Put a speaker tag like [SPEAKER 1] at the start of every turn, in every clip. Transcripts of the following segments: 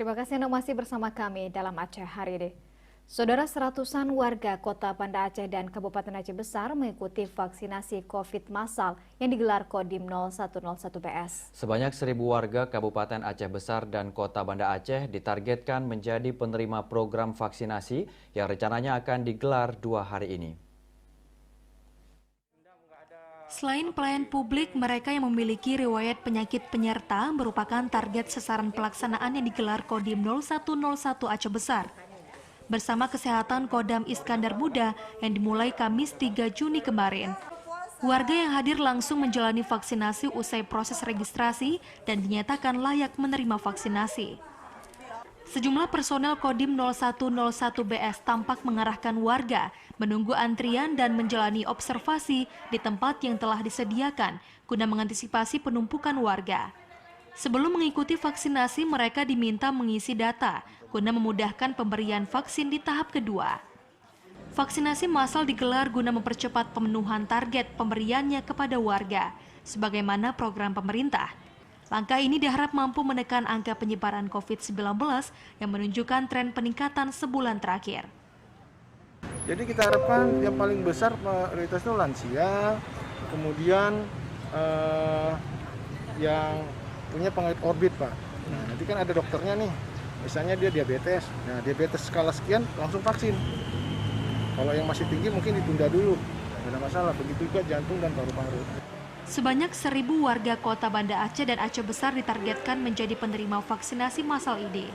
[SPEAKER 1] Terima kasih Anda masih bersama kami dalam Aceh hari ini. Saudara, seratusan warga Kota Banda Aceh dan Kabupaten Aceh Besar mengikuti vaksinasi COVID massal yang digelar Kodim 0101 BS.
[SPEAKER 2] Sebanyak 1.000 warga Kabupaten Aceh Besar dan Kota Banda Aceh ditargetkan menjadi penerima program vaksinasi yang rencananya akan digelar 2 hari ini.
[SPEAKER 3] Selain pelayan publik, mereka yang memiliki riwayat penyakit penyerta merupakan target sasaran pelaksanaan yang digelar Kodim 0101 Aceh Besar. Bersama Kesehatan Kodam Iskandar Muda yang dimulai Kamis 3 Juni kemarin. Warga yang hadir langsung menjalani vaksinasi usai proses registrasi dan dinyatakan layak menerima vaksinasi. Sejumlah personel Kodim 0101 BS tampak mengarahkan warga menunggu antrian dan menjalani observasi di tempat yang telah disediakan guna mengantisipasi penumpukan warga. Sebelum mengikuti vaksinasi, mereka diminta mengisi data guna memudahkan pemberian vaksin di tahap kedua. Vaksinasi massal digelar guna mempercepat pemenuhan target pemberiannya kepada warga, sebagaimana program pemerintah. Langkah ini diharap mampu menekan angka penyebaran COVID-19 yang menunjukkan tren peningkatan sebulan terakhir.
[SPEAKER 4] Jadi kita harapkan yang paling besar prioritas itu lansia, kemudian yang punya penyakit orbit, Pak. Nah, nanti kan ada dokternya nih, misalnya dia diabetes. Nah, diabetes skala sekian langsung vaksin. Kalau yang masih tinggi mungkin ditunda dulu, tidak ada masalah. Begitu juga jantung dan paru-paru.
[SPEAKER 3] Sebanyak 1.000 warga Kota Banda Aceh dan Aceh Besar ditargetkan menjadi penerima vaksinasi massal ini.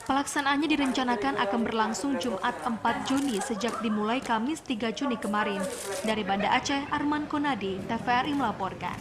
[SPEAKER 3] Pelaksanaannya direncanakan akan berlangsung Jumat 4 Juni sejak dimulai Kamis 3 Juni kemarin. Dari Banda Aceh, Arman Konadi, TVRI melaporkan.